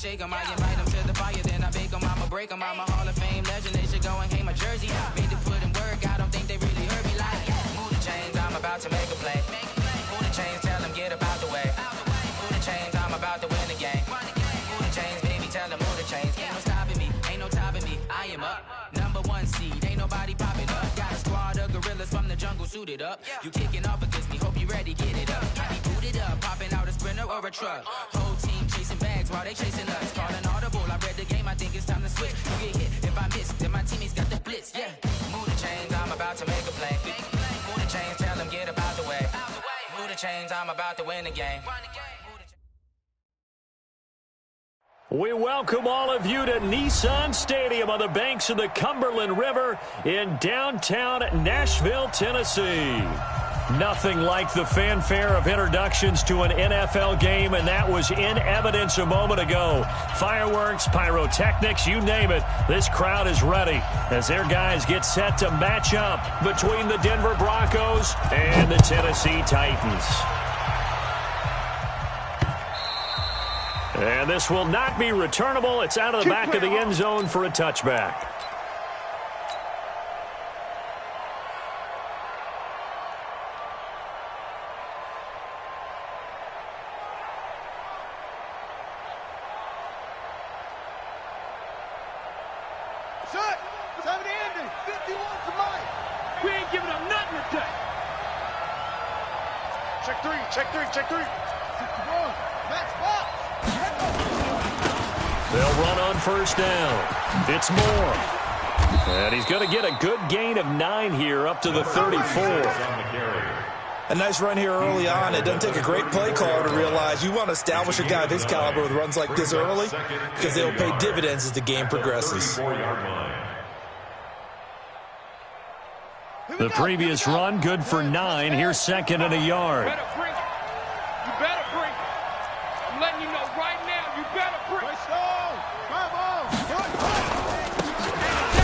shake them, I invite them to the fire, then I bake them, I'ma break them. I'm a Hall of Fame legend, they should go and hang my jersey. Made to put in work, I don't think they really heard me like. Move the chains, I'm about to make a play. Move the chains, tell them get up out the way. Move the chains, I'm about to win the game. Move the chains, baby, tell them move the chains. Ain't no stopping me, ain't no topping me, I am up. #1 seed, ain't nobody popping up. Got a squad of gorillas from the jungle suited up. You kicking off against me, hope you ready, get it up. I be booted up, popping out a Sprinter or a truck. Whole team chasing bags while they chasing us. Call an audible, I read the game, I think it's time to switch. You get hit, if I miss, then my teammates got the blitz, yeah. Move the chains, I'm about to make a play. Move the chains, tell them get up out the way. Move the chains, I'm about to win the game. We welcome all of you to Nissan Stadium on the banks of the Cumberland River in downtown Nashville, Tennessee. Nothing like the fanfare of introductions to an NFL game, and that was in evidence a moment ago. Fireworks, pyrotechnics, you name it. This crowd is ready as their guys get set to match up between the Denver Broncos and the Tennessee Titans. And this will not be returnable. It's out of the back of the end zone for a touchback. Set! 70 Andy! 51 to Mike! We ain't giving up nothing today! Check three, check three, check three! 61, Max Box! They'll run on first down. It's Moore. And he's going to get a good gain of 9 here up to the 34. A nice run here early on. It doesn't take a great play caller to realize you want to establish a guy of his caliber with runs like this early because they'll pay dividends as the game progresses. The previous run, good for 9. Here's second and a yard. You better bring it. I'm letting you know right now, you better bring it.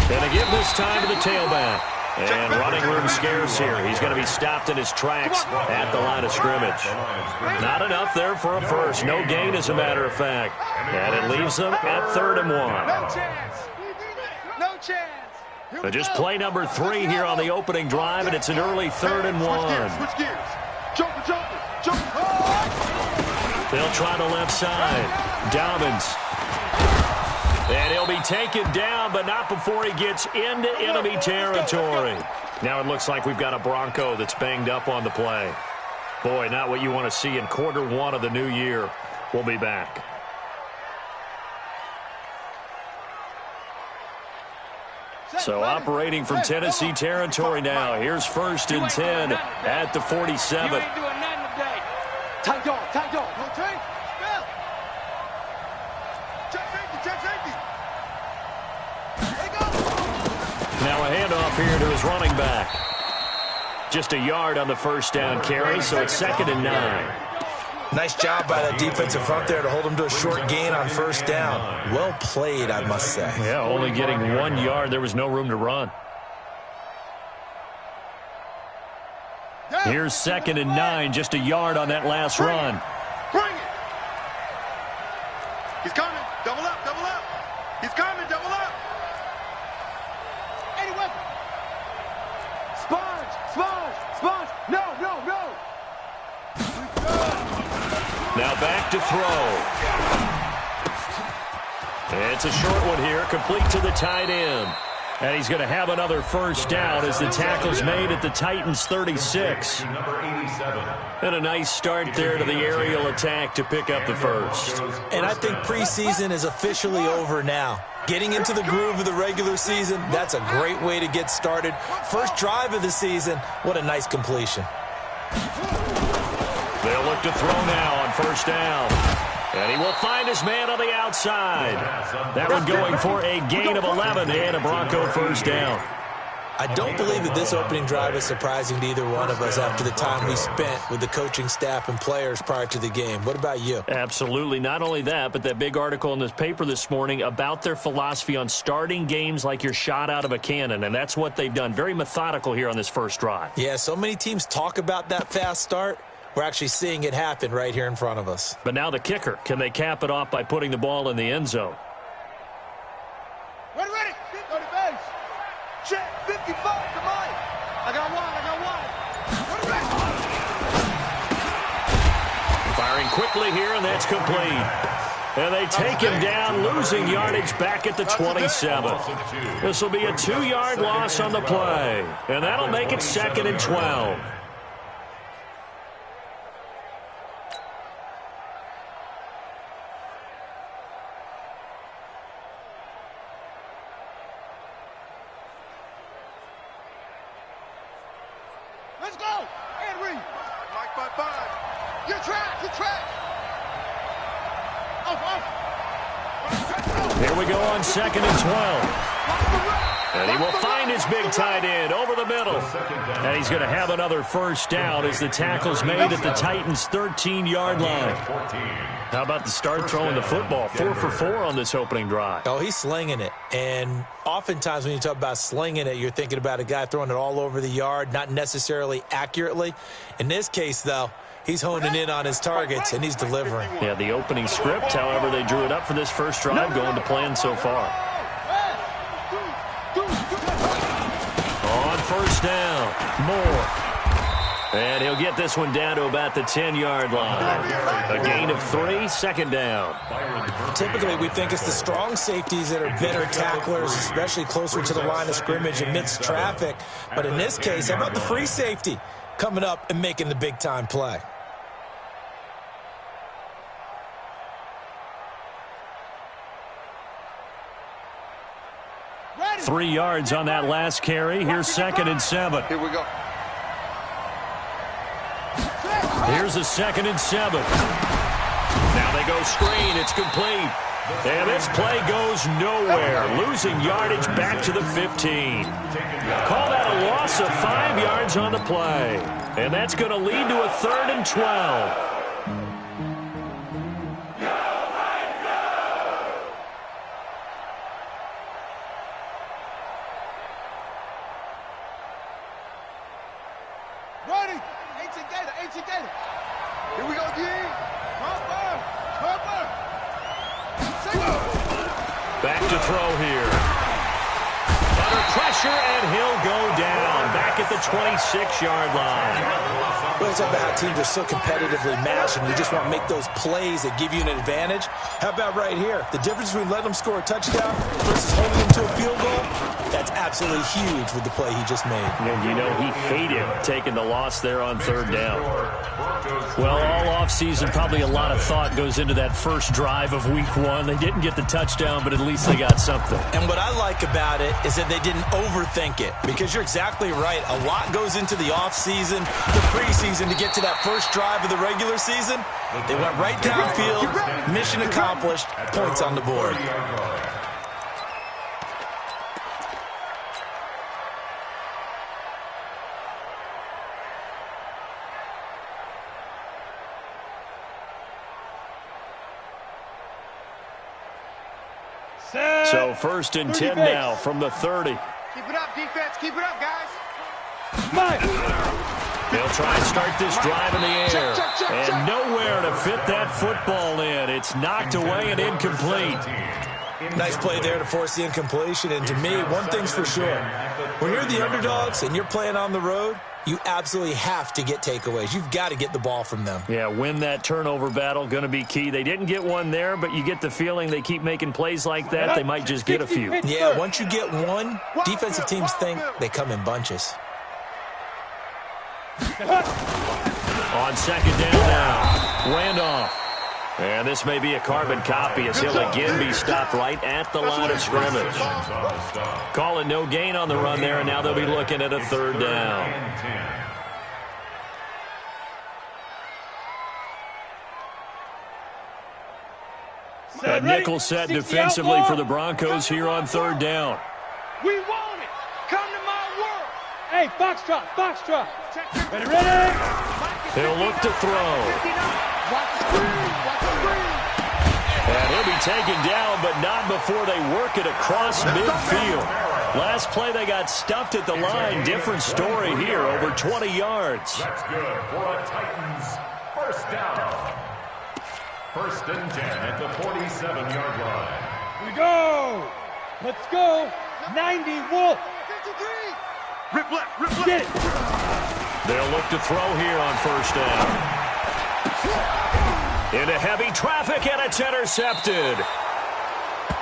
Going to give this time to the tailback. And running room scarce here. He's going to be stopped in his tracks at the line of scrimmage. Not enough there for a first. No gain, as a matter of fact. And it leaves them at 3rd and 1. No chance. No chance. But just play number 3 here on the opening drive, and it's an early 3rd and 1. Switch gears. Jumper. They'll try the left side. Dobbins. And he'll be taken down, but not before he gets into enemy territory. Now it looks like we've got a Bronco that's banged up on the play. Boy, not what you want to see in quarter 1 of the new year. We'll be back. So operating from Tennessee territory now. Here's 1st and 10 at the 47. You ain't doing nothing today. Tight dog. No trade. Spell. Check safety. There you go. Now a handoff here to his running back. Just a yard on the first down carry, so it's 2nd and 9. Nice job by that defensive front there to hold him to a short gain on first down. Well played, I must say. Yeah, only getting 1 yard. There was no room to run. Here's 2nd and 9, just a yard on that last run. Bring it. He's coming. Double up. He's coming. Double up. Any weapon. Sponge. No. Now back to throw. It's a short one here, complete to the tight end. And he's going to have another first down as the tackle's made at the Titans' 36. And a nice start there to the aerial attack to pick up the first. And I think preseason is officially over now. Getting into the groove of the regular season, that's a great way to get started. First drive of the season, what a nice completion. They'll look to throw now on first down. And he will find his man on the outside. That one going for a gain of 11 and a Bronco first down. I don't believe that this opening drive is surprising to either one of us after the time we spent with the coaching staff and players prior to the game. What about you? Absolutely. Not only that, but that big article in this paper this morning about their philosophy on starting games like you're shot out of a cannon, and that's what they've done. Very methodical here on this first drive. Yeah, so many teams talk about that fast start. We're actually seeing it happen right here in front of us. But now the kicker. Can they cap it off by putting the ball in the end zone? Ready, ready. Go to base. Check. 55 to Mike. I got one. Ready, ready. Firing quickly here, and that's complete. And they take him down, losing yardage back at the 27. This will be a 2-yard loss on the play. And that'll make it 2nd and 12. Let's go. And read. Mike by 5. Your track. Your track. Here we go on 2nd and 12. And he will find his big tight end over the middle. And he's going to have another first down as the tackle's made at the Titans' 13-yard line. How about the start throwing the football? 4 for 4 on this opening drive. Oh, he's slinging it. And oftentimes when you talk about slinging it, you're thinking about a guy throwing it all over the yard, not necessarily accurately. In this case, though, he's honing in on his targets, and he's delivering. Yeah, the opening script, however, they drew it up for this first drive, going to plan so far. On first down, Moore. And he'll get this one down to about the 10-yard line. A gain of 3, 2nd down. Typically, we think it's the strong safeties that are better tacklers, especially closer to the line of scrimmage amidst traffic. But in this case, how about the free safety coming up and making the big-time play? 3 yards on that last carry. Here's 2nd and 7. Here we go. Here's a 2nd and 7. Now they go screen. It's complete. And this play goes nowhere. Losing yardage back to the 15. Call that a loss of 5 yards on the play. And that's going to lead to a 3rd and 12. Ready. 18 Gator. 18 Gator. Here we go, D. Cover. Cover. Back to throw here. Under pressure, and he'll go down. Back at the 26-yard line. Well, it's about how teams are so competitively matched, and you just want to make those plays that give you an advantage. How about right here? The difference between letting them score a touchdown versus holding them to a field goal, that's absolutely huge with the play he just made. And you know he hated taking the loss there on 3rd down. Well, all offseason, probably a lot of thought goes into that first drive of Week 1. They didn't get the touchdown, but at least they got something. And what I like about it is that they didn't overthink it, because you're exactly right. A lot goes into the offseason, the preseason, to get to that first drive of the regular season. They went right downfield, mission accomplished, points on the board. So 1st and 10 now from the 30. Keep it up, defense. Keep it up, guys. They'll try and start this drive in the air. And nowhere to fit that football in. It's knocked away and incomplete. Nice play there to force the incompletion. And to me, one thing's for sure. When you're the underdogs and you're playing on the road, you absolutely have to get takeaways. You've got to get the ball from them. Yeah, win that turnover battle, going to be key. They didn't get one there, but you get the feeling they keep making plays like that, they might just get a few. Yeah, once you get one, defensive teams think they come in bunches. On 2nd down now, Randolph. And this may be a carbon copy as he'll again be stopped right at the line of scrimmage. Call it no gain on the run there, and now they'll be looking at a 3rd down. A nickel set defensively for the Broncos here on 3rd down. We want it. Come to my world. Hey, foxtrot, foxtrot. Ready, ready. He'll look to throw. Watch the screen. Watch the screen. And he'll be taken down, but not before they work it across midfield. Last play, they got stuffed at the line. Different story here, over 20 yards. That's good for a Titans First down. First and 10 at the 47-yard line. We go. Let's go. 90 Wolf. 53. Rip left. Rip left. Get it. They'll look to throw here on first down. Into heavy traffic, and it's intercepted.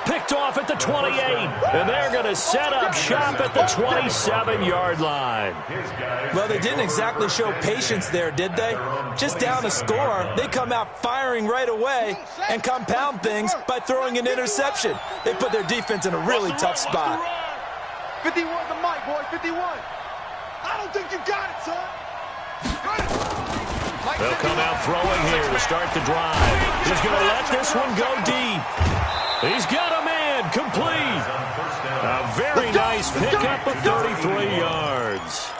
Picked off at the 28, and they're going to set up shop at the 27-yard line. Well, they didn't exactly show patience there, did they? Just down a score, they come out firing right away and compound things by throwing an interception. They put their defense in a really tough spot. 51 the mic, boy, 51. I don't think you got it, son. They'll come out throwing here to start the drive. He's going to let this one go deep. He's got a man complete. A very nice pickup of 33 yards.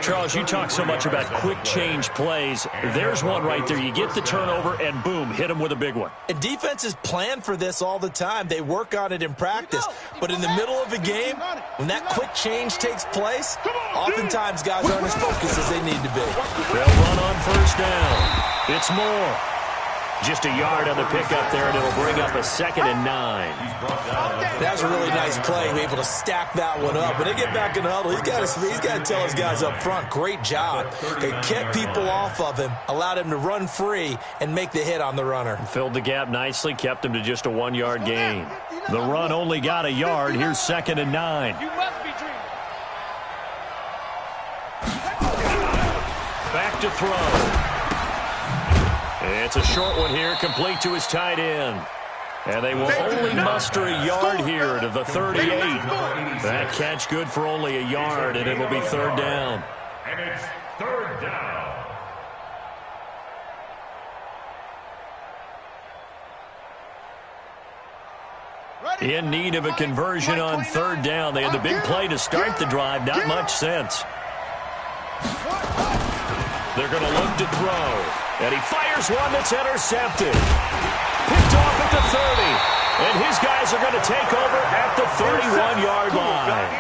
Charles, you talk so much about quick change plays. There's one right there. You get the turnover, and boom, hit him with a big one. And defenses plan for this all the time. They work on it in practice. But in the middle of a game, when that quick change takes place, oftentimes guys aren't as focused as they need to be. They'll run on first down. It's Moore. Just a yard on the pickup there, and it'll bring up a 2nd and 9. That was a really nice play, able to stack that one up. When they get back in the huddle, he's got to tell his guys up front, great job. They kept people off of him, allowed him to run free, and make the hit on the runner. Filled the gap nicely, kept him to just a 1-yard gain. The run only got a yard. Here's 2nd and 9. You must be dreaming. Back to throw. It's a short one here, complete to his tight end. And they will only muster a yard here to the 38. That catch good for only a yard, and it'll be 3rd down. And it's 3rd down. In need of a conversion on 3rd down. They had the big play to start the drive, not much sense. They're going to look to throw. And he fires one that's intercepted. Picked off at the 30. And his guys are going to take over at the 31-yard line.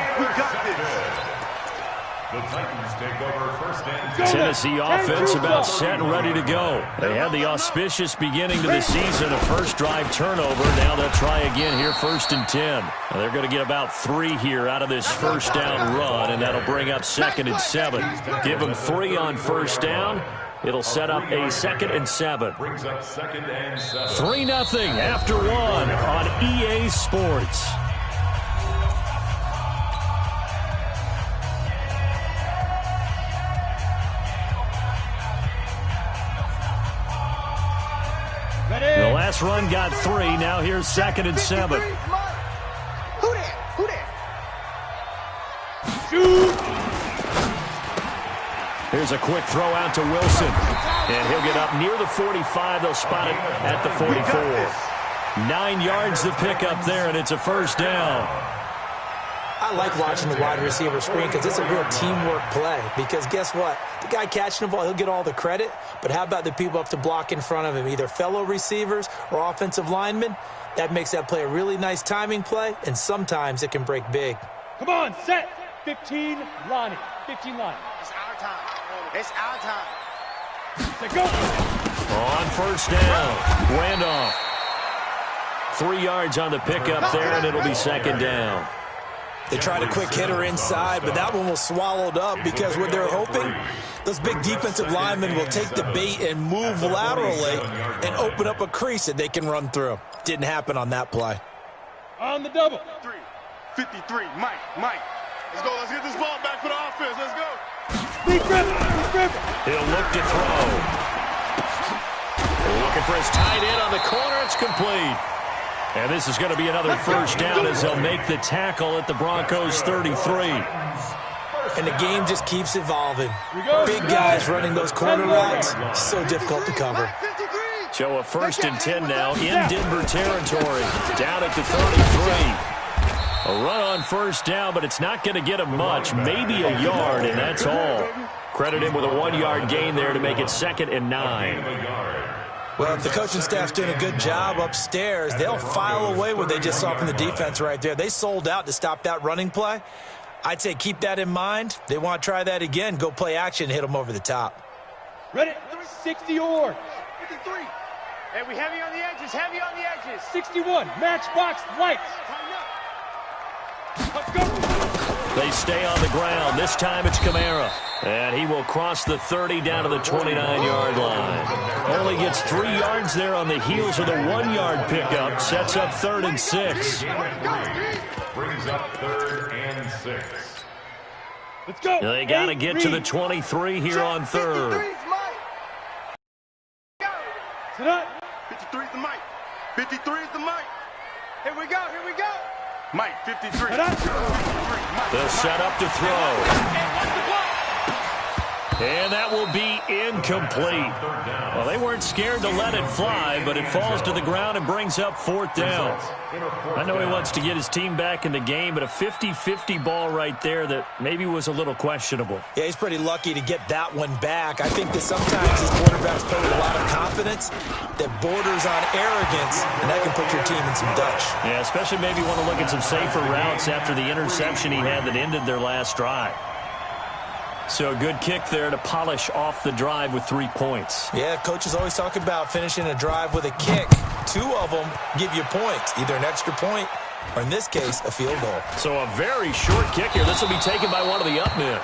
The Titans take over 1st and 10. Tennessee offense about set and ready to go. They had the auspicious beginning to the season, a first drive turnover. Now they'll try again here, 1st and 10. Now they're going to get about 3 here out of this first down run, and that'll bring up 2nd and 7. Give them 3 on first down. It'll set up a 2nd and 7. Brings up 2nd and 7. 3-0 after 1 on EA Sports. The last run got 3. Now here's 2nd and 7. Who that? Who that? Shoot! Here's a quick throw out to Wilson. And he'll get up near the 45. They'll spot it at the 44. 9 yards to pick up there, and it's a 1st down. I like watching the wide receiver screen because it's a real teamwork play. Because guess what? The guy catching the ball, he'll get all the credit. But how about the people up to block in front of him, either fellow receivers or offensive linemen? That makes that play a really nice timing play, and sometimes it can break big. Come on, set. 15, Lonnie. 15, Lonnie. It's our time. It's our time. Let's go. On first down, Randolph. 3 yards on the pickup there, and it'll be 2nd down. They tried a quick hitter inside, but that one was swallowed up because what they're hoping, those big defensive linemen will take the bait and move laterally and open up a crease that they can run through. Didn't happen on that play. On the double. 53, Mike. Let's go. Let's get this ball back for the offense. Let's go. Lee Griffin. He'll look to throw. Looking for his tight end on the corner. It's complete. And this is going to be another 1st down as they'll make the tackle at the Broncos' 33. And the game just keeps evolving. Big guys running those corner routes, so difficult to cover. So a 1st and 10 now in Denver territory, down at the 33. A run on first down, but it's not going to get him much, maybe a yard, and that's all. Credit him with a 1-yard gain there to make it 2nd and 9. Well, if the coaching staff's doing a good job upstairs, they'll file away what they just saw from the defense right there. They sold out to stop that running play. I'd say keep that in mind. They want to try that again. Go play action, hit them over the top. Ready? 60 yards. 53. Hey, we heavy on the edges, heavy on the edges. 61, matchbox lights. Let's go. They stay on the ground. This time it's Kamara. And he will cross the 30 down to the 29-yard line. Only gets 3 yards there on the heels of the 1-yard pickup. Sets up 3rd and 6. Brings up 3rd and 6. Let's go. They got to get to the 23 here on 3rd. 53 is the mic. 53 is the mic. Here we go, here we go. Mike, 53. They'll set up to throw. And that will be incomplete. Well, they weren't scared to let it fly, but it falls to the ground and brings up 4th down. I know he wants to get his team back in the game, but a 50-50 ball right there that maybe was a little questionable. Yeah, he's pretty lucky to get that one back. I think that sometimes his quarterbacks play with a lot of confidence that borders on arrogance, and that can put your team in some Dutch. Yeah, especially maybe want to look at some safer routes after the interception he had that ended their last drive. So a good kick there to polish off the drive with 3 points. Yeah, coaches always talk about finishing a drive with a kick. 2 of them give you points, either an extra point or, in this case, a field goal. So a very short kick here. This will be taken by one of the up men.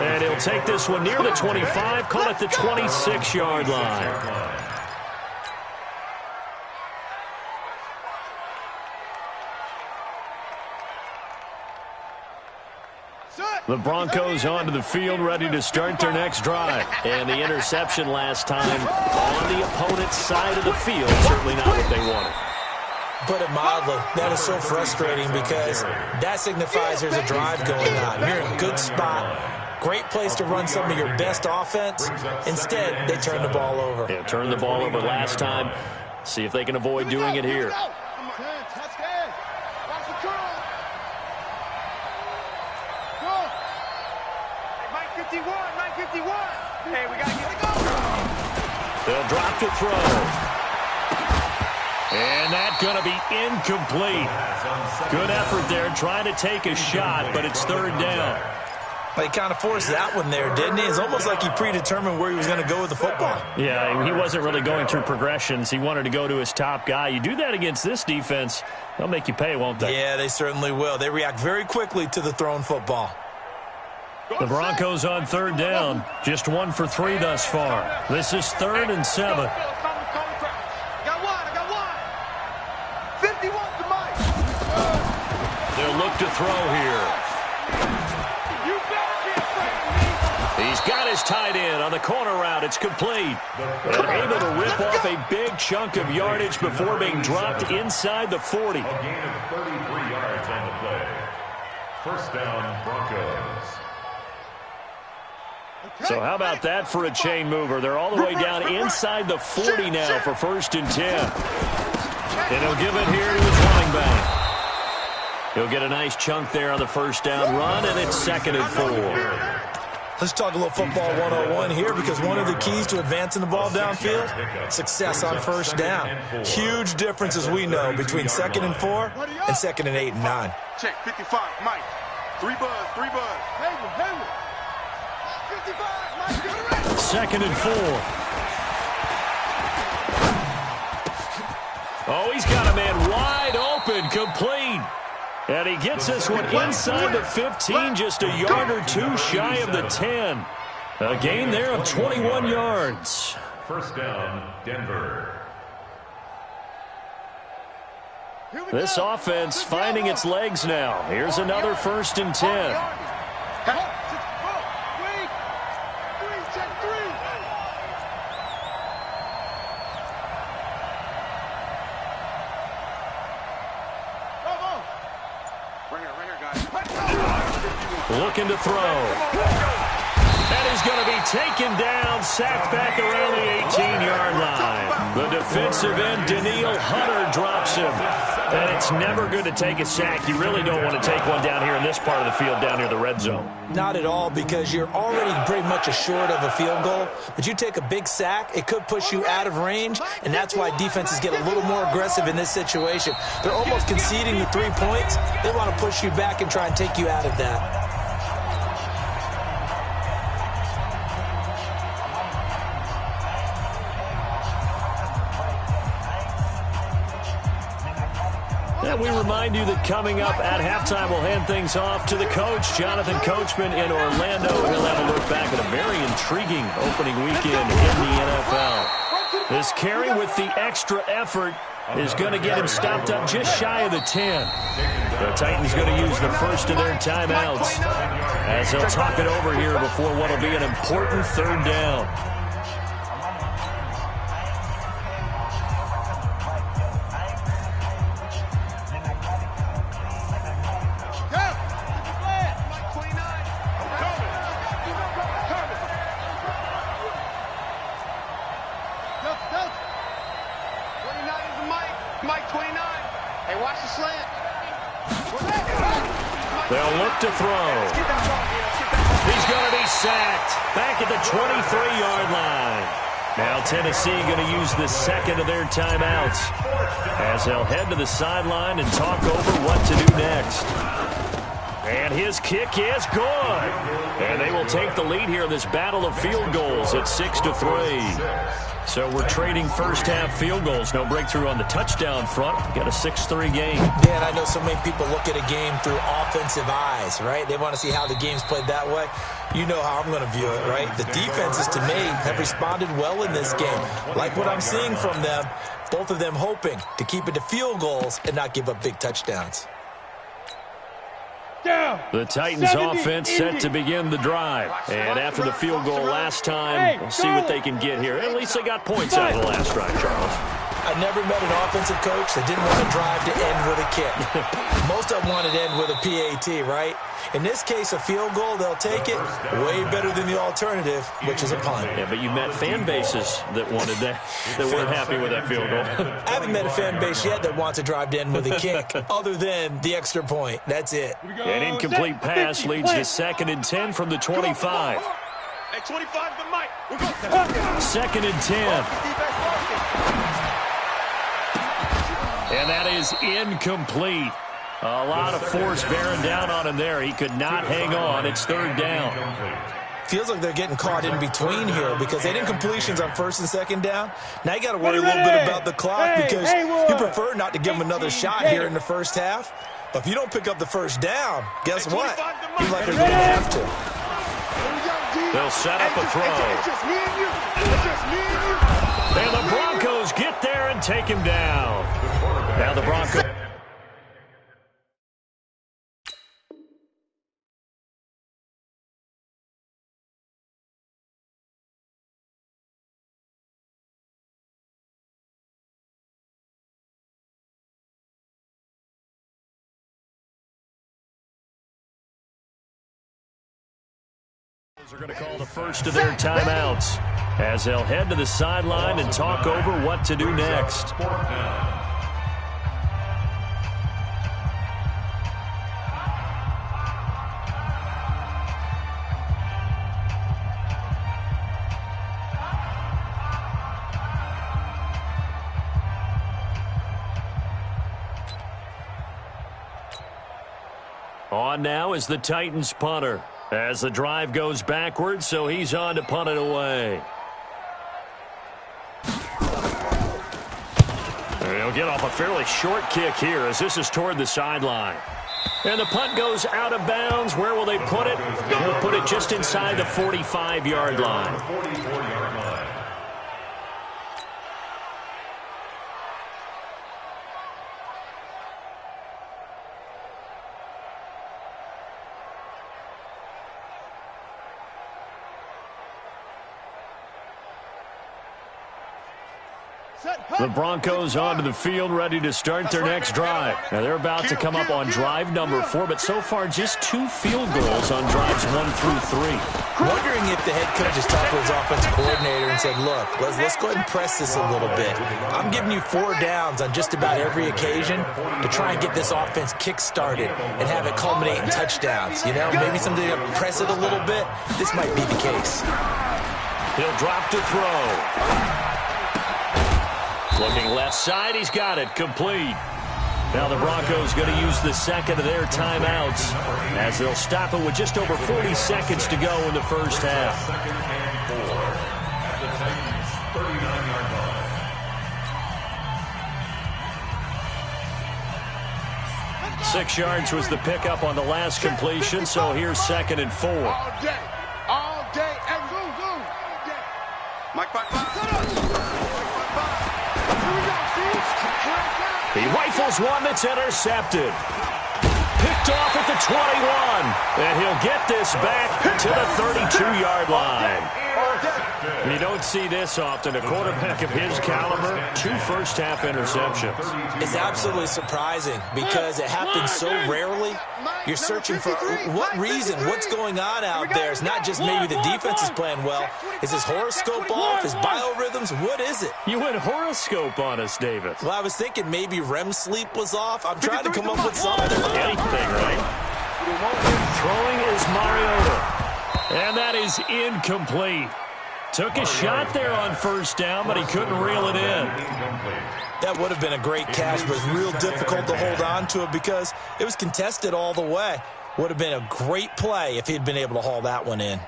And he'll take this one near the 25, call it the 26-yard line. The Broncos onto the field, ready to start their next drive. And the interception last time on the opponent's side of the field. Certainly not what they wanted. Put it mildly, that is so frustrating because that signifies there's a drive going on. You're in a good spot. Great place to run some of your best offense. Instead, they turn the ball over. Yeah, turned the ball over last time. See if they can avoid doing it here. Hey, we got to get it going. They'll drop to throw. And that's going to be incomplete. Good effort there trying to take a shot, but it's 3rd down. He kind of forced that one there, didn't he? It's almost like he predetermined where he was going to go with the football. Yeah, he wasn't really going through progressions. He wanted to go to his top guy. You do that against this defense, they'll make you pay, won't they? Yeah, they certainly will. They react very quickly to the thrown football. The Broncos on 3rd down. Just 1 for 3 thus far. This is 3rd and 7. I got one. 51 to Mike. They'll look to throw here. You better be afraid of me. He's got his tight end on the corner route. It's complete. And able to rip off a big chunk of yardage before being dropped inside the 40. A gain of 33 yards on the play. 1st down, Broncos. So how about that for a chain mover? They're all the way down inside the 40 now for 1st and 10. And he'll give it here to his running back. He'll get a nice chunk there on the 1st down run, and it's 2nd and 4. Let's talk a little football 101 here, because one of the keys to advancing the ball downfield, success on 1st down. Huge difference, as we know, between 2nd and 4 and 2nd and 8 and 9. Check, 55, Mike. 3 buzz, 3 buzz. Hayward. 55, Mike, 2nd and 4. Oh, he's got a man wide open, complete. And he gets this one inside the 15, just a yard or 2 shy of the 10. A gain there of 21 yards. 1st down, Denver. This offense finding its legs now. Here's another 1st and 10. Looking to throw. That is going to be taken down, sacked back around the 18-yard line. The defensive end, Daniil Hunter, drops him. And it's never good to take a sack. You really don't want to take one down here in this part of the field, down near the red zone. Not at all, because you're already pretty much assured of a field goal. But you take a big sack, it could push you out of range, and that's why defenses get a little more aggressive in this situation. They're almost conceding the 3 points. They want to push you back and try and take you out of that. And we remind you that coming up at halftime, we'll hand things off to the coach, Jonathan Coachman in Orlando. He'll have a look back at a very intriguing opening weekend in the NFL. This carry with the extra effort is going to get him stopped up just shy of the 10. The Titans going to use the first of their timeouts as they'll talk it over here before what will be an important third down. They'll look to throw. He's going to be sacked back at the 23-yard line. Now Tennessee going to use the second of their timeouts as they'll head to the sideline and talk over what to do next. And his kick is good. And they will take the lead here in this battle of field goals at 6-3. So we're trading first-half field goals. No breakthrough on the touchdown front. Got a 6-3 game. Dan, I know so many people look at a game through offensive eyes, right? They want to see how the game's played that way. You know how I'm going to view it, right? The defenses, to me, have responded well in this game. Like what I'm seeing from them, both of them hoping to keep it to field goals and not give up big touchdowns. The Titans offense set to begin the drive. And after the field goal last time, we'll see what they can get here. At least they got points out of the last drive, Charles. I never met an offensive coach that didn't want to drive to end with a kick. Most of them wanted to end with a PAT, right? In this case, a field goal, they'll take it. Way better than the alternative, which is a punt. Yeah, but you met fan bases that wanted that, that weren't happy with that field goal. I haven't met a fan base yet that wants to drive to end with a kick, other than the extra point. That's it. An incomplete pass leads to 2nd and 10 from the 25. Hey, 25 the mic. We're going. 2nd and 10. And that is incomplete. A lot of force bearing down on him there. He could not hang on. It's 3rd down. Feels like they're getting caught in between here because they didn't completions on 1st and 2nd down. Now you got to worry a little bit about the clock because you prefer not to give them another shot here in the first half. But if you don't pick up the first down, guess what? You're likely going to have to. They'll set up a throw. And the Broncos get there and take him down. Now the Broncos. Are going to call the first of their timeouts as they'll head to the sideline and talk over what to do next. On now is the Titans punter. As the drive goes backwards, so he's on to punt it away. He'll get off a fairly short kick here as this is toward the sideline. And the punt goes out of bounds. Where will they put it? They'll put it just inside the 45-yard line. The Broncos onto the field, ready to start their next drive. Now, they're about to come up on drive number 4, but so far just 2 field goals on drives 1 through 3. Wondering if the head coach just talked to his offensive coordinator and said, look, let's go ahead and press this a little bit. I'm giving you 4 downs on just about every occasion to try and get this offense kick-started and have it culminate in touchdowns. You know, maybe something to press it a little bit. This might be the case. He'll drop to throw. Looking left side, he's got it, complete. Now the Broncos going to use the second of their timeouts as they'll stop it with just over 40 seconds to go in the first half. 6 yards was the pickup on the last completion, so here's 2nd and 4. All day. All day. And zoom. Mike 5-5. Here we go, see? He rifles one that's intercepted. Picked off at the 21. And he'll get this back to the 32-yard line. You don't see this often. A quarterback of his caliber, 2 first-half interceptions. It's absolutely surprising because it happens so rarely. You're searching for what reason, what's going on out there. It's not just maybe the defense is playing well. Is his horoscope off? His biorhythms? What is it? You went horoscope on us, David. Well, I was thinking maybe REM sleep was off. I'm trying to come up with something. Anything, right? Throwing is Mariota. And that is incomplete. Took a shot there on first down, but he couldn't reel it in. That would have been a great catch, but real difficult to hold on to it because it was contested all the way. Would have been a great play if he'd been able to haul that one in.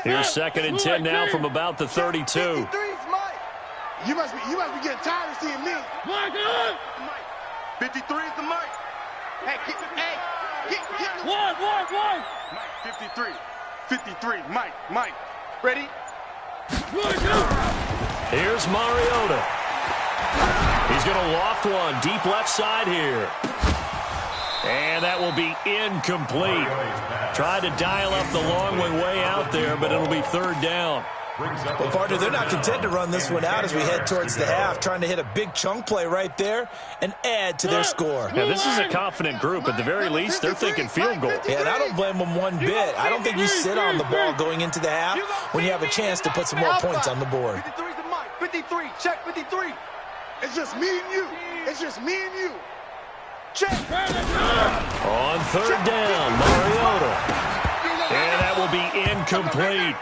Here's 2nd and 10 now from about the 32. You must be getting tired of seeing me. Mike! 53 is the mic. Hey, get one. Mike, 53, Mike. Ready? Here's Mariota. He's going to loft one deep left side here. And that will be incomplete. Tried to dial up the long one way out there, but it'll be 3rd down. Well, partner, they're not content to run this one out as we head towards the half, trying to hit a big chunk play right there and add to their score. Now, this is a confident group. At the very least, they're thinking field goal. Yeah, and I don't blame them one bit. I don't think you sit on the ball going into the half when you have a chance to put some more points on the board. 53 is the mic. 53, check 53. It's just me and you. Check. On 3rd down, Mariota. And that will be incomplete.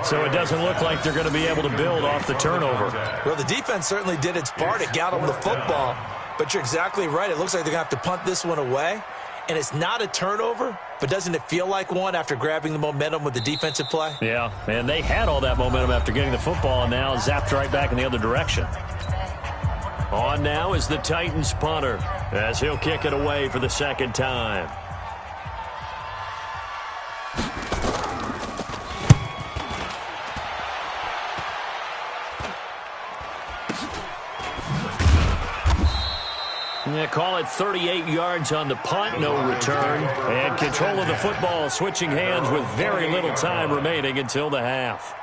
So it doesn't look like they're going to be able to build off the turnover. Well, the defense certainly did its part. It got them the football. But you're exactly right. It looks like they're going to have to punt this one away. And it's not a turnover, but doesn't it feel like one after grabbing the momentum with the defensive play? Yeah, and they had all that momentum after getting the football and now zapped right back in the other direction. On now is the Titans punter as he'll kick it away for the 2nd time. They call it 38 yards on the punt, no return. And control of the football switching hands with very little time remaining until the half.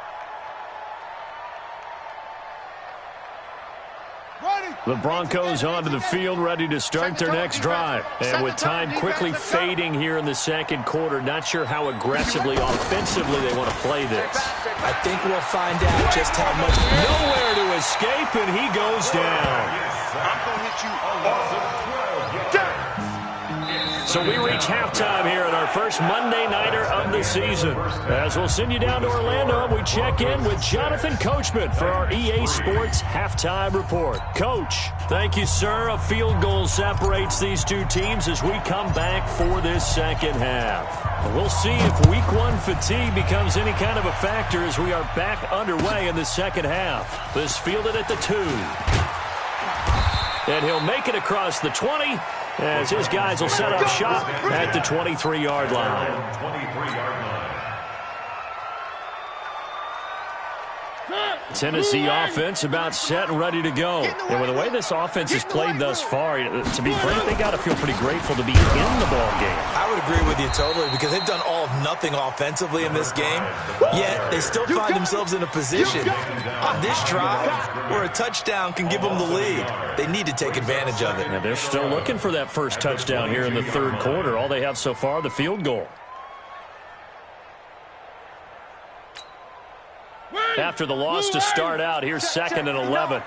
The Broncos onto the field, ready to start their next drive. And with time quickly fading here in the 2nd quarter, not sure how aggressively, offensively they want to play this. I think we'll find out just how much. Nowhere to escape, and he goes down. I'm going to hit you. So we reach halftime here in our first Monday Nighter of the season. As we'll send you down to Orlando, we check in with Jonathan Coachman for our EA Sports Halftime Report. Coach, thank you, sir. A field goal separates these two teams as we come back for this 2nd half. We'll see if Week 1 fatigue becomes any kind of a factor as we are back underway in the 2nd half. This fielded at the 2. And he'll make it across the 20 as his guys will set up shop at the 23-yard line. Tennessee offense about set and ready to go. And with the way this offense has played thus far, to be frank, they got to feel pretty grateful to be in the ball game. I would agree with you totally because they've done all of nothing offensively in this game, yet they still find themselves in a position on this drive where a touchdown can give them the lead. They need to take advantage of it. And they're still looking for that first touchdown here in the 3rd quarter. All they have so far, the field goal. After the loss to start out, here's 2nd and 11.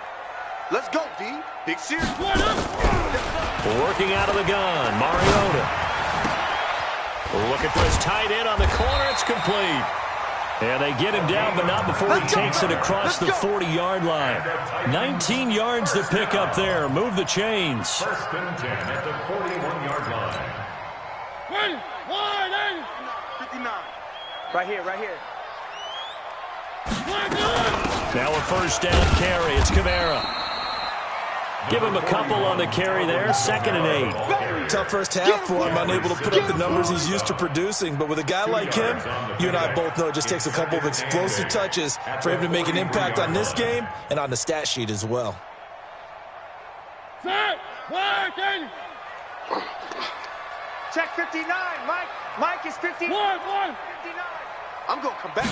Let's go, D. Big series. Working out of the gun, Mariota. Looking for his tight end on the corner. It's complete. And they get him down, but not before he takes it across the 40-yard line. 19 yards to pick up there. Move the chains. 1st and 10 at the 41-yard line. 59. Right here. Now a first down carry. It's Kamara. Give him a couple on the carry there. 2nd and 8. Tough first half for him, unable to put up the numbers he's used to producing. But with a guy like him, you and I both know it just takes a couple of explosive touches for him to make an impact on this game and on the stat sheet as well. Check 59, Mike. Mike is 59. 59. I'm going to come back.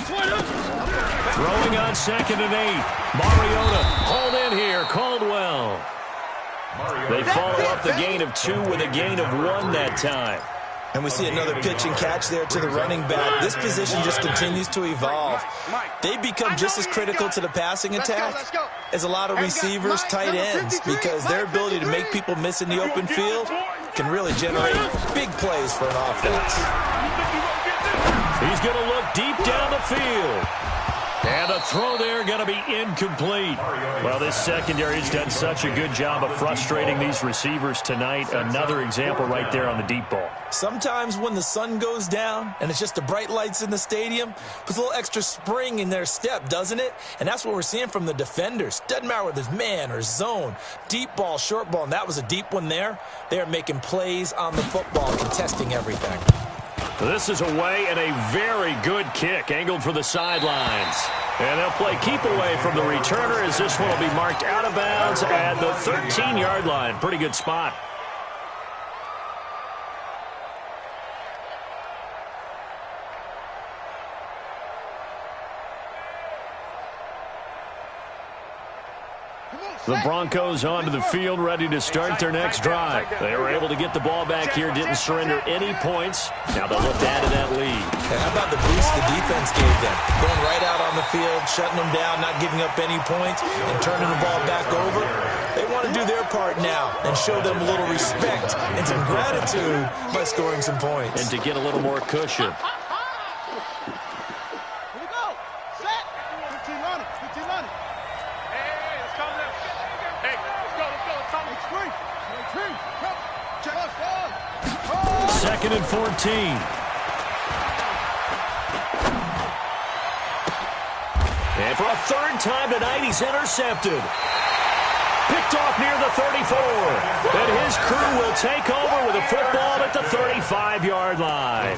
Throwing on 2nd and 8. Mariota hauled in here. Caldwell. They follow up the gain of 2 with a gain of 1 that time. And we see another pitch and catch there to the running back. This position just continues to evolve. They become just as critical to the passing attack as a lot of receivers, tight ends, because their ability to make people miss in the open field can really generate big plays for an offense. He's going to look deep down the field. And the throw there going to be incomplete. Well, this secondary has done such a good job of frustrating these receivers tonight. Another example right there on the deep ball. Sometimes when the sun goes down and it's just the bright lights in the stadium, puts a little extra spring in their step, doesn't it? And that's what we're seeing from the defenders. Doesn't matter whether it's man or zone, deep ball, short ball, and that was a deep one there. They're making plays on the football, contesting everything. This is away and a very good kick angled for the sidelines. And they'll play keep away from the returner as this one will be marked out of bounds at the 13-yard line. Pretty good spot. The Broncos onto the field, ready to start their next drive. They were able to get the ball back here, didn't surrender any points. Now they'll look to add to that lead. And how about the boost the defense gave them? Going right out on the field, shutting them down, not giving up any points, and turning the ball back over. They want to do their part now and show them a little respect and some gratitude by scoring some points. And to get a little more cushion. Second and 14. And for a third time tonight, he's intercepted. Picked off near the 34. And his crew will take over with a football at the 35-yard line.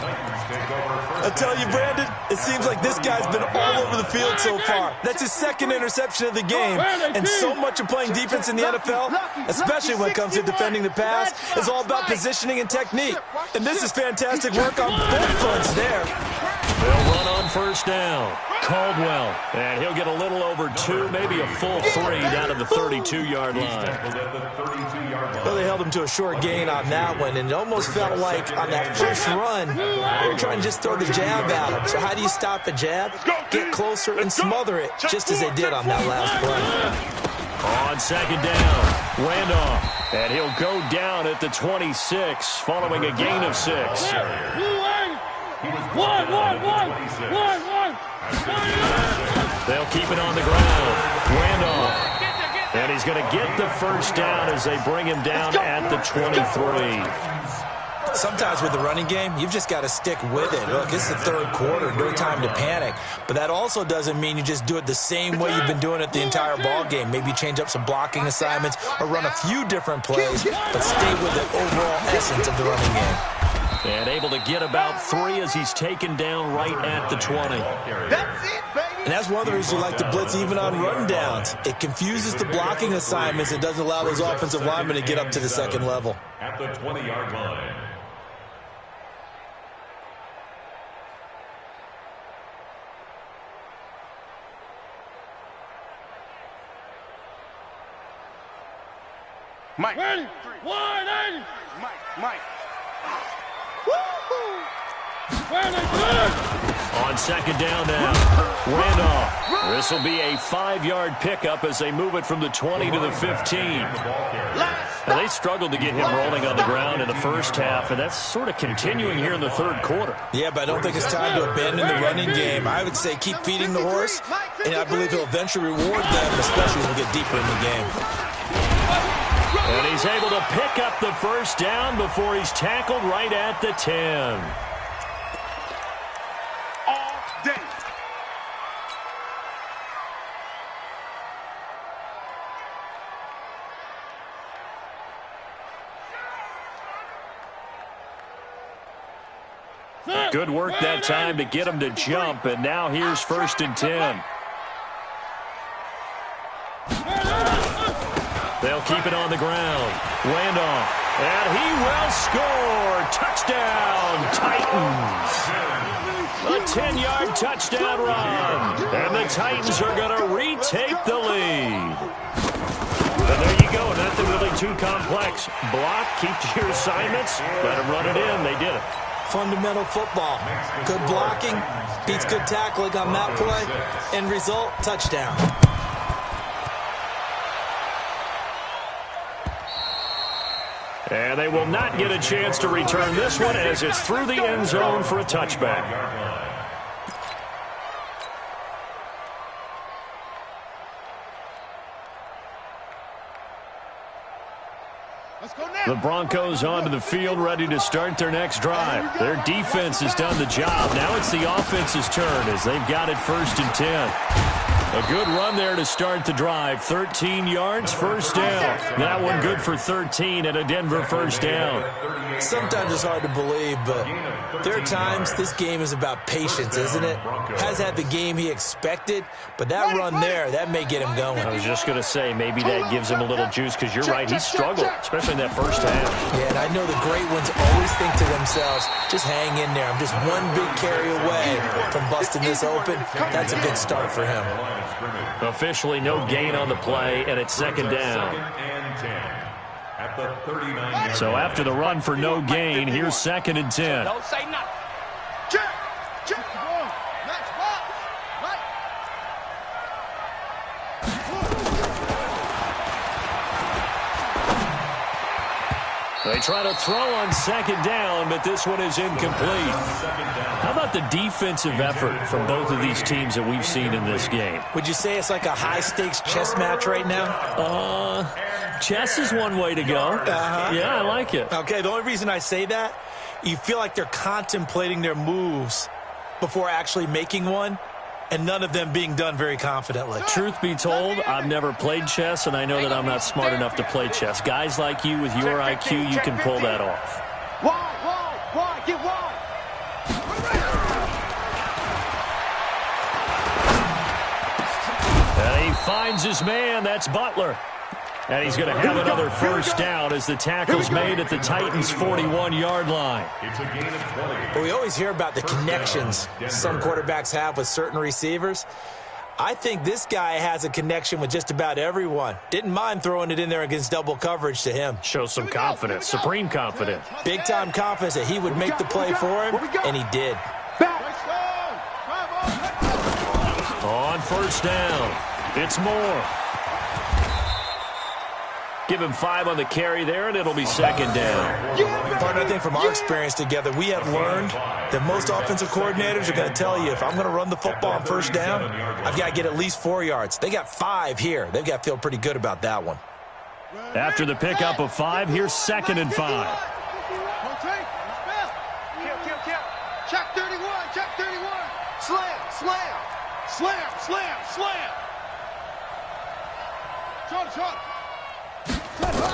I tell you, Brandon, it seems like this guy's been all over the field so far. That's his 2nd interception of the game. And so much of playing defense in the NFL, especially when it comes to defending the pass, is all about positioning and technique. And this is fantastic work on both fronts there. They'll run on first down. Caldwell. And he'll get a little over 2, maybe a full 3 down to the 32-yard line. Well, they held him to a short gain on that one, and it almost felt like on that first run, they were trying to just throw the jab at him. So how do you stop a jab? Get closer and smother it, just as they did on that last play. On second down, Randolph. And he'll go down at the 26, following a gain of 6. They'll keep it on the ground. Randolph. And he's going to get the first down as they bring him down at the 23. Sometimes with the running game, you've just got to stick with it. Look, it's the third quarter, no time to panic. But that also doesn't mean you just do it the same way you've been doing it the entire ball game. Maybe change up some blocking assignments or run a few different plays, but stay with the overall essence of the running game. And able to get about 3 as he's taken down right at the 20. That's it, baby. And that's one of the reasons you like to blitz even on rundowns. It confuses the blocking assignments and doesn't allow those offensive linemen to get up to the second level. At the 20-yard line. Mike. Ready? 180. Mike. On second down now, Randolph. This will be a 5-yard pickup as they move it from the 20 to the 15. Now, they struggled to get him rolling on the ground in the first half, and that's sort of continuing here in the third quarter. Yeah, but I don't think it's time to abandon the running game. I would say keep feeding the horse, and I believe he'll eventually reward them, especially as we get deeper in the game. And he's able to pick up the first down before he's tackled right at the 10. Good work that time to get him to jump, and now here's 1st and 10. They'll keep it on the ground. Handoff, and he will score. Touchdown, Titans. A 10-yard touchdown run, and the Titans are going to retake the lead. And there you go, nothing really too complex. Block, keep to your assignments, let them run it in. They did it. Fundamental football. Good blocking, beats good tackling on that play. End result, touchdown. And they will not get a chance to return this one as it's through the end zone for a touchback. The Broncos onto the field, ready to start their next drive. Their defense has done the job. Now it's the offense's turn as they've got it 1st and 10. A good run there to start the drive. 13 yards, 1st down. That one good for 13 and a Denver 1st down. Sometimes it's hard to believe, but there are times this game is about patience, isn't it? Has had the game he expected, but that run there, that may get him going. I was just going to say, maybe that gives him a little juice because you're right, he struggled, especially in that 1st half. Yeah, and I know the great ones always think to themselves, just hang in there. I'm just one big carry away from busting this open. That's a good start for him. Officially no gain on the play, and it's 2nd down. So after the run for no gain, here's 2nd and 10. Don't say nothing. Check. Check. They try to throw on 2nd down, but this one is incomplete. How about the defensive effort from both of these teams that we've seen in this game? Would you say it's like a high-stakes chess match right now? Chess is one way to go. Yeah, I like it. Okay, the only reason I say that, you feel like they're contemplating their moves before actually making one, and none of them being done very confidently. Truth be told, I've never played chess, and I know that I'm not smart enough to play chess. Guys like you with your IQ, you can pull that off. Wide, get wide. And he finds his man, that's Butler. And he's going to have another 1st down as the tackle's made at the Titans' 41-yard line. But we always hear about the connections some quarterbacks have with certain receivers. I think this guy has a connection with just about everyone. Didn't mind throwing it in there against double coverage to him. Shows some confidence, supreme confidence. Big-time confidence that he would make the play for him, and he did. On 1st down, it's Moore. Give him 5 on the carry there, and it'll be 2nd down. Partner, I think from our experience together, we have learned that most offensive coordinators are going to tell you, if I'm going to run the football on 1st down, I've got to get at least 4 yards. They got 5 here. They've got to feel pretty good about that one. After the pickup of 5, here's 2nd and 5. Check 31, check 31. Slam.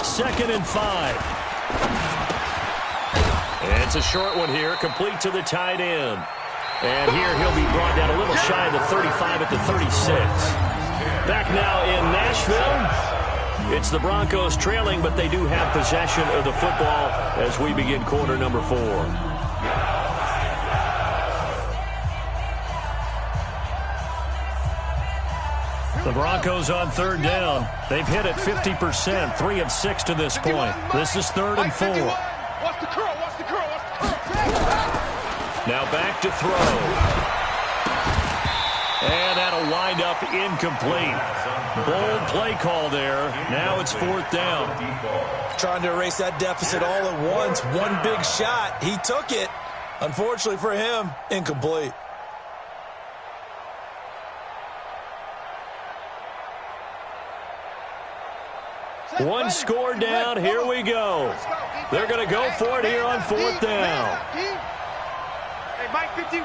2nd and 5. It's a short one here, complete to the tight end. And here he'll be brought down a little shy of the 35 at the 36. Back now in Nashville. It's the Broncos trailing, but they do have possession of the football as we begin quarter number 4. The Broncos on 3rd down. They've hit it 50%, 3 of 6 to this point. This is 3rd and 4. Watch the curl. Now back to throw. And that'll wind up incomplete. Bold play call there. Now it's 4th down. Trying to erase that deficit all at once. One big shot. He took it. Unfortunately for him, incomplete. One score down. Here we go. They're going to go for it here on 4th down. Hey, Mike 51.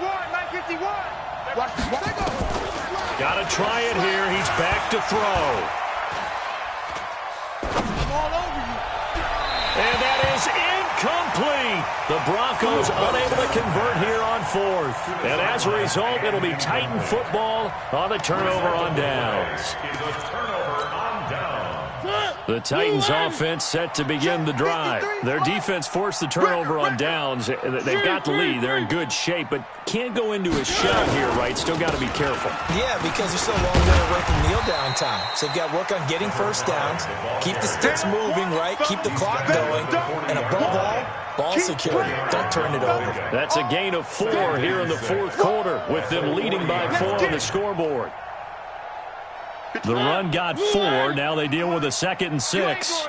Got to try it here. He's back to throw. And that is incomplete. The Broncos unable to convert here on fourth. And as a result, it'll be Titan football on the turnover on downs. The Titans offense set to begin the drive. Their defense forced the turnover on downs. They've got the lead. They're in good shape, but can't go into a shell here, right? Still got to be careful. Yeah, because they're so long way away from kneel down time. So they've got to work on getting first downs, keep the sticks moving, right? Keep the clock going, and above all, ball security. Don't turn it over. That's a gain of 4 here in the fourth quarter, with them leading by 4 on the scoreboard. The run got 4. Now they deal with a 2nd and 6. You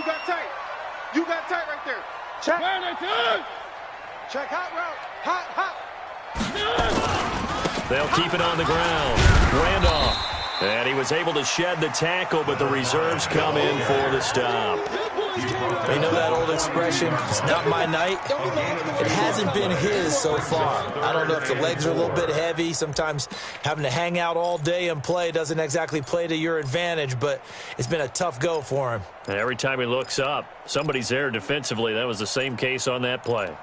got tight. You got tight right there. Check. Check hot route. Hot. They'll keep it on the ground. Randolph. And he was able to shed the tackle, but the reserves come in for the stop. They know that old expression, it's not my night. It hasn't been his so far. I don't know if the legs are a little bit heavy. Sometimes having to hang out all day and play doesn't exactly play to your advantage, but it's been a tough go for him. And every time he looks up, somebody's there defensively. That was the same case on that play.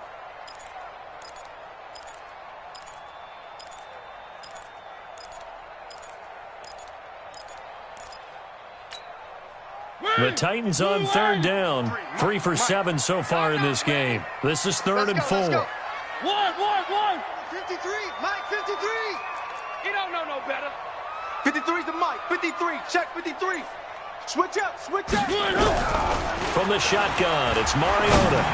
The Titans on 3rd down. 3 for 7 so far in this game. This is 3rd and 4. 1. 53. Mike, 53. He don't know no better. 53's the Mike. 53. Check 53. Switch up. From the shotgun, it's Mariota.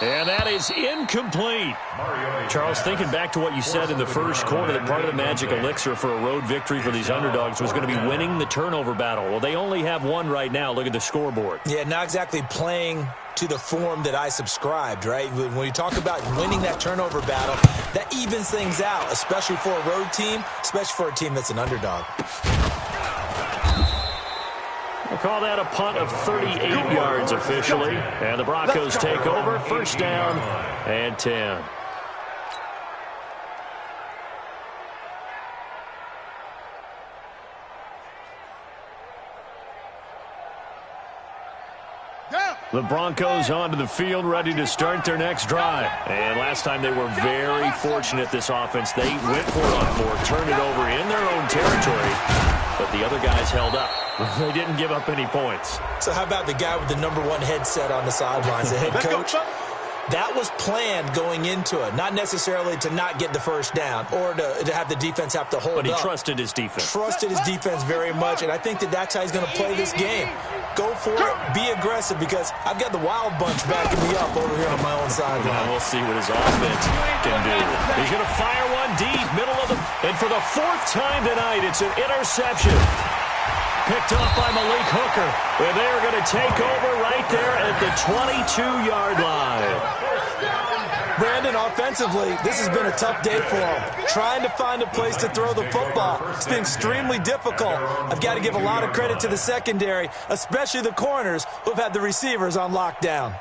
And that is incomplete. Charles, thinking back to what you said in the first quarter, that part of the magic elixir for a road victory for these underdogs was going to be winning the turnover battle. Well, they only have 1 right now. Look at the scoreboard. Yeah, not exactly playing to the form that I subscribed, right? When you talk about winning that turnover battle, that evens things out, especially for a road team, especially for a team that's an underdog. We'll call that a punt of 38 yards officially. And the Broncos take over. 1st down and 10. The Broncos onto the field, ready to start their next drive. And last time they were very fortunate, this offense. They went for it on 4, turned it over in their own territory, but the other guys held up. They didn't give up any points. So how about the guy with the #1 headset on the sidelines, the head coach? That was planned going into it, not necessarily to not get the first down or to have the defense have to hold up. But he trusted his defense. Trusted his defense very much, and I think that's how he's going to play this game. Go for it, be aggressive, because I've got the wild bunch backing me up over here on my own sideline. Well, we'll see what his offense can do. He's going to fire one deep, middle of the... And for the 4th time tonight, it's an interception. Picked off by Malik Hooker. And they are going to take over right there at the 22-yard line. Brandon, offensively, this has been a tough day for him. Trying to find a place to throw the football. It's been extremely difficult. I've got to give a lot of credit to the secondary, especially the corners who've had the receivers on lockdown.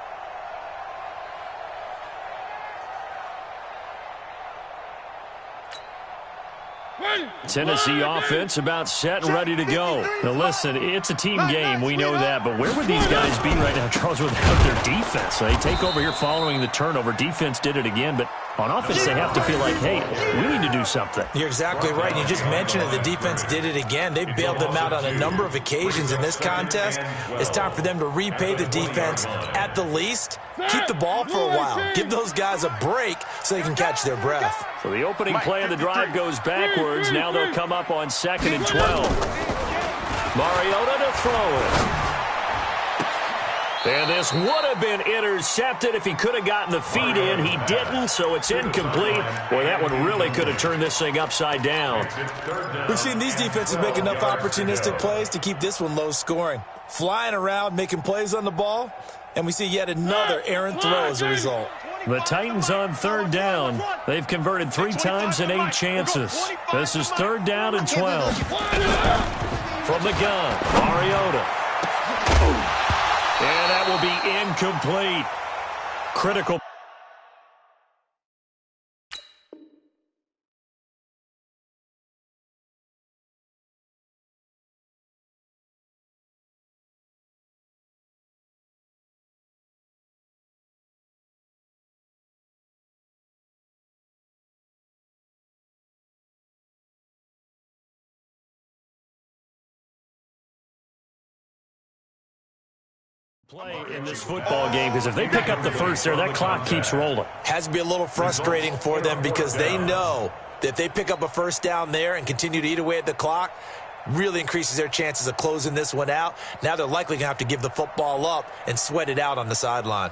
Tennessee offense about set and ready to go. Now listen, it's a team game, we know that, but where would these guys be right now, Charles, without their defense? They take over here following the turnover. Defense did it again, but on offense they have to feel like, hey, we need to do something. You're exactly right. You just mentioned it. The defense did it again. They bailed them out on a number of occasions in this contest. It's time for them to repay the defense at the least. Keep the ball for a while. Give those guys a break so they can catch their breath. So the opening play of the drive goes backwards. Now they'll come up on 2nd and 12. Mariota to throw it. And this would have been intercepted if he could have gotten the feet in. He didn't, so it's incomplete. Boy, that one really could have turned this thing upside down. We've seen these defenses make enough opportunistic plays to keep this one low scoring. Flying around, making plays on the ball, and we see yet another errant throw as a result. The Titans on 3rd down. They've converted 3 times in 8 chances. This is 3rd down and 12. From the gun, Mariota. And that will be incomplete. Critical. Play in this football game, because if they pick up the first there, that clock keeps rolling. Has to be a little frustrating for them because they know that if they pick up a first down there and continue to eat away at the clock, really increases their chances of closing this one out. Now they're likely going to have to give the football up and sweat it out on the sideline.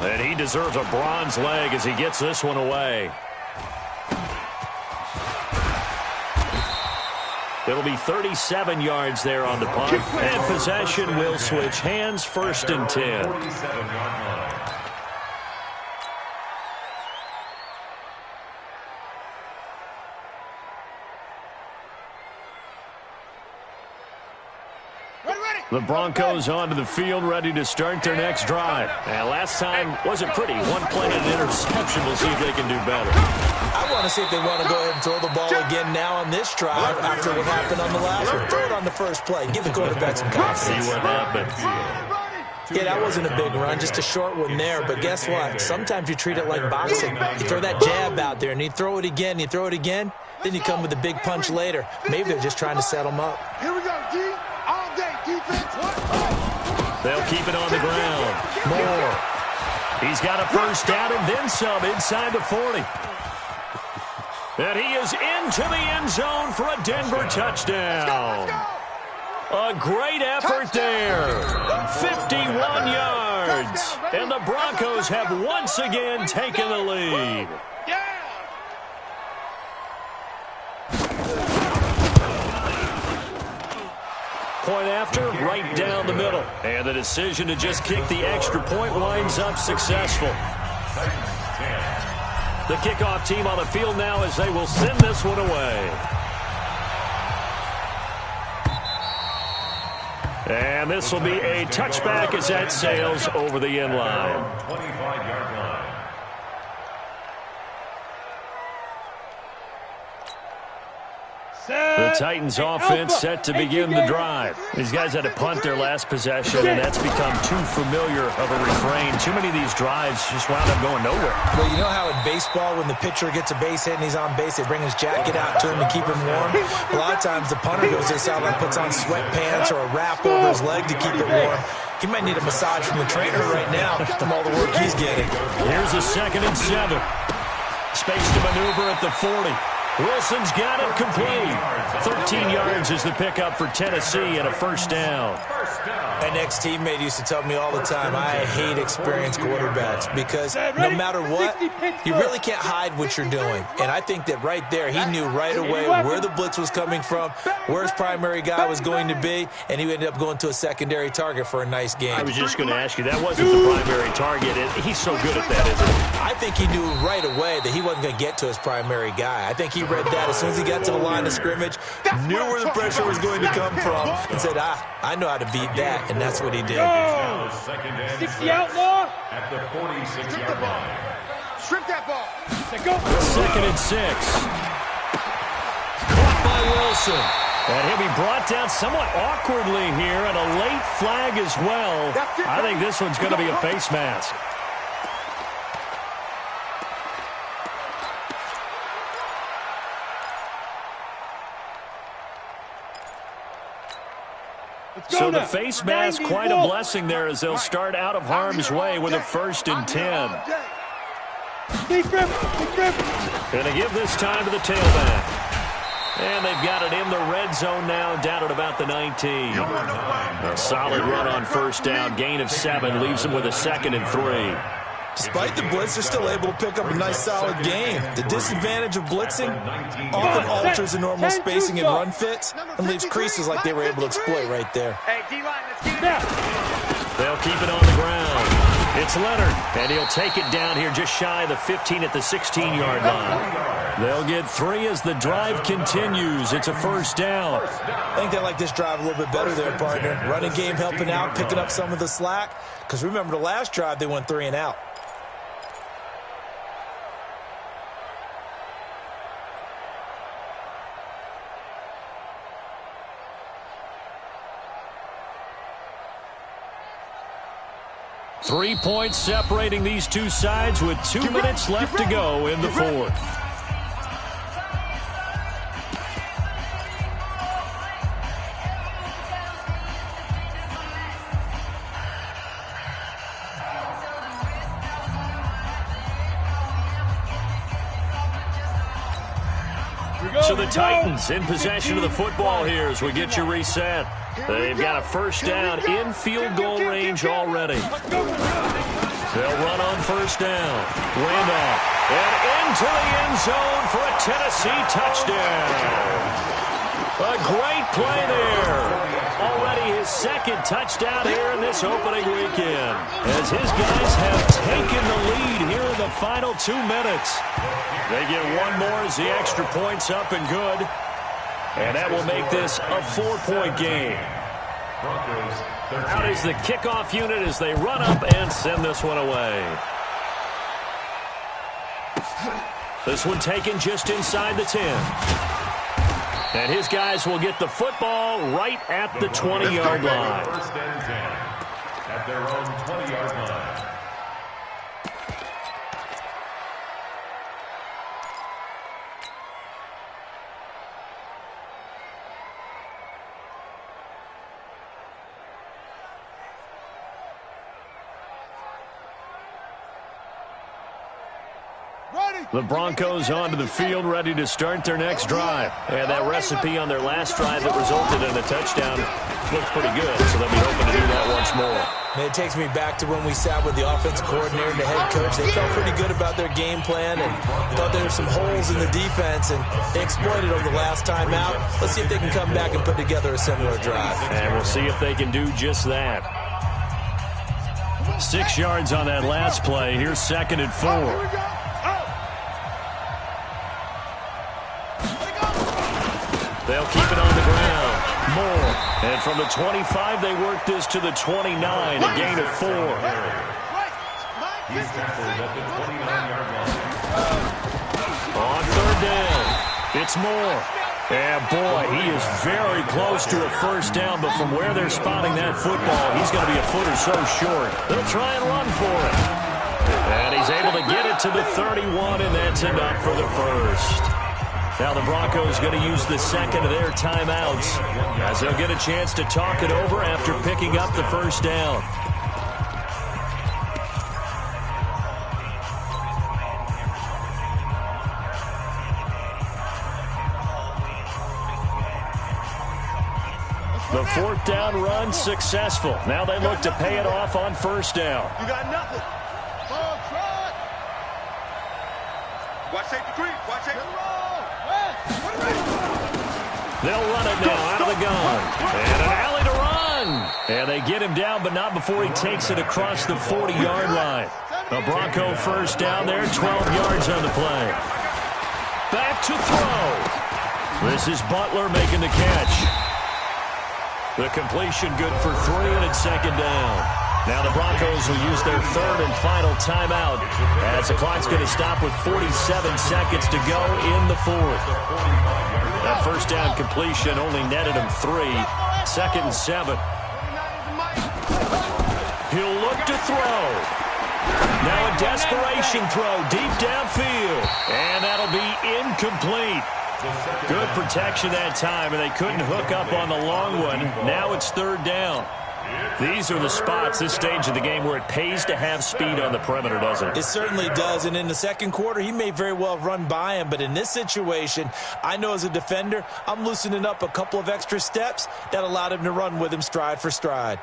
And he deserves a bronze leg as he gets this one away. It'll be 37 yards there on the punt. And possession will switch hands, 1st and 10. 47-yard line. The Broncos onto the field, ready to start their next drive. And last time wasn't pretty. One play and an interception. We'll see if they can do better. I want to see if they want to go ahead and throw the ball again now on this drive after what happened on the last one. Throw it on the first play. Give the quarterback some confidence. See what happens. Yeah, that wasn't a big run, just a short one there. But guess what? Sometimes you treat it like boxing. You throw that jab out there, and you throw it again, then you come with a big punch later. Maybe they're just trying to set them up. Here we go, D. All day, defense. They'll keep it on the ground. Moore. He's got a first down and then some inside the 40. And he is into the end zone for a Denver touchdown. A great effort there. 51 yards. And the Broncos have once again taken the lead. Point after, right down the middle. And the decision to just kick the extra point winds up successful. The kickoff team on the field now as they will send this one away. And this will be a touchback as that sails over the end line. 25-yard line. The Titans offense set to begin the drive. These guys had to punt their last possession, and that's become too familiar of a refrain. Too many of these drives just wound up going nowhere. Well, you know how in baseball, when the pitcher gets a base hit and he's on base, they bring his jacket out to him to keep him warm? A lot of times the punter goes to the sideline, puts on sweatpants or a wrap over his leg to keep it warm. He might need a massage from the trainer right now from all the work he's getting. Here's a 2nd and 7. Space to maneuver at the 40. Wilson's got it complete. 13 yards is the pickup for Tennessee and a first down. My next teammate used to tell me all the time, I hate experienced quarterbacks because no matter what, you really can't hide what you're doing. And I think that right there, he knew right away where the blitz was coming from, where his primary guy was going to be, and he ended up going to a secondary target for a nice game. I was just going to ask you, that wasn't the primary target. He's so good at that, isn't he? I think he knew right away that he wasn't going to get to his primary guy. I think he read that as soon as he got to the line of scrimmage, knew where the pressure was going to come from, and said, I know how to beat that, and that's what he did. 60 outlaw. At the 46-yard line. Strip that ball. 2nd and 6. Caught by Wilson. And he'll be brought down somewhat awkwardly here, and a late flag as well. I think this one's going to be a face mask. So the face mask, quite a blessing there as they'll start out of harm's way with a 1st and 10. Going to give this time to the tailback. And they've got it in the red zone now, down at about the 19. A solid run on first down, gain of 7, leaves them with a 2nd and 3. Despite the blitz, they're still able to pick up a nice, solid gain. The disadvantage of blitzing often alters the normal spacing and run fits and leaves creases like they were able to exploit right there. Hey, D-line, let's get it. They'll keep it on the ground. It's Leonard, and he'll take it down here just shy of the 15 at the 16-yard line. They'll get 3 as the drive continues. It's a first down. I think they like this drive a little bit better there, partner. Running game helping out, picking up some of the slack. Because remember, the last drive, they went 3 and out. Three points separating these two sides with 2 minutes left to go in the fourth. So the Titans in possession of the football here as we get you reset. They've got a first down in field goal range already. They'll run on first down. Handoff. And into the end zone for a Tennessee touchdown. A great play there. Already his second touchdown here in this opening weekend. As his guys have taken the lead here in the final 2 minutes. They get one more as the extra point's up and good. And that will make this a 4-point game. Out is the kickoff unit as they run up and send this one away. This one taken just inside the 10. And his guys will get the football right at the 20-yard line. First and 10 at their own 20-yard line. The Broncos onto the field, ready to start their next drive. And that recipe on their last drive that resulted in a touchdown looks pretty good, so they'll be hoping to do that once more. And it takes me back to when we sat with the offensive coordinator and the head coach. They felt pretty good about their game plan and thought there were some holes in the defense, and they exploited them the last time out. Let's see if they can come back and put together a similar drive. And we'll see if they can do just that. 6 yards on that last play. Here's 2nd and 4. They'll keep it on the ground. Moore. And from the 25, they work this to the 29, a gain of 4. He's tackled at the 29-yard line. On 3rd down, it's Moore. And boy, he is very close to a first down, but from where they're spotting that football, he's going to be a foot or so short. They'll try and run for it. And he's able to get it to the 31, and that's enough for the first. Now the Broncos going to use the second of their timeouts as they'll get a chance to talk it over after picking up the first down. The 4th down run successful. Now they look to pay it off on first down. You got nothing. Watch safety creep. Watch safety. They'll run it now out of the gun. And an alley to run. And they get him down, but not before he takes it across the 40-yard line. The Bronco first down there, 12 yards on the play. Back to throw. This is Butler making the catch. The completion good for 3, and it's 2nd down. Now the Broncos will use their 3rd and final timeout as the clock's going to stop with 47 seconds to go in the 4th. That first down completion only netted him 3. 2nd and 7. He'll look to throw. Now a desperation throw deep downfield. And that'll be incomplete. Good protection that time, and they couldn't hook up on the long one. Now it's 3rd down. These are the spots, this stage of the game, where it pays to have speed on the perimeter, doesn't it? It certainly does, and in the second quarter, he may very well run by him, but in this situation, I know as a defender, I'm loosening up a couple of extra steps that allowed him to run with him stride for stride.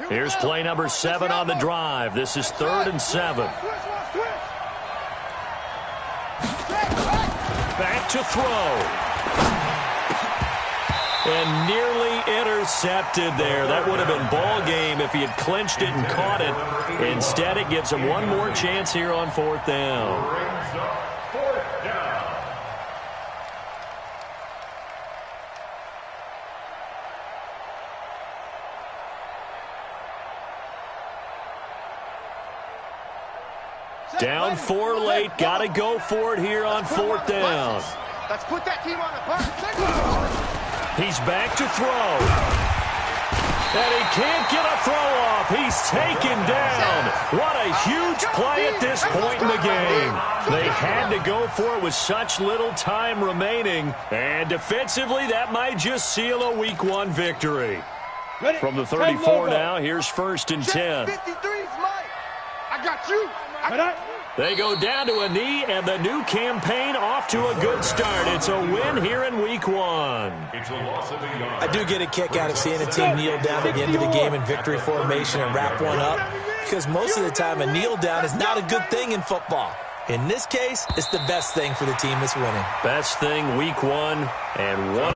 Here's play number 7 on the drive. This is 3rd and 7. Back to throw. And nearly intercepted there. That would have been ball game if he had clinched it and caught it. Instead, it gives him one more chance here on 4th down. Down 4 late. Got to go for it here on 4th down. Let's put that team on the bus. He's back to throw. And he can't get a throw off. He's taken down. What a huge play at this point in the game. They had to go for it with such little time remaining. And defensively, that might just seal a Week 1 victory. From the 34 now, here's 1st and 10. 53's Mike. I got you. They go down to a knee, and the new campaign off to a good start. It's a win here in Week 1. I do get a kick out of seeing a team kneel down at the end of the game in victory formation and wrap one up, because most of the time a kneel down is not a good thing in football. In this case, it's the best thing for the team that's winning. Best thing Week 1 and one.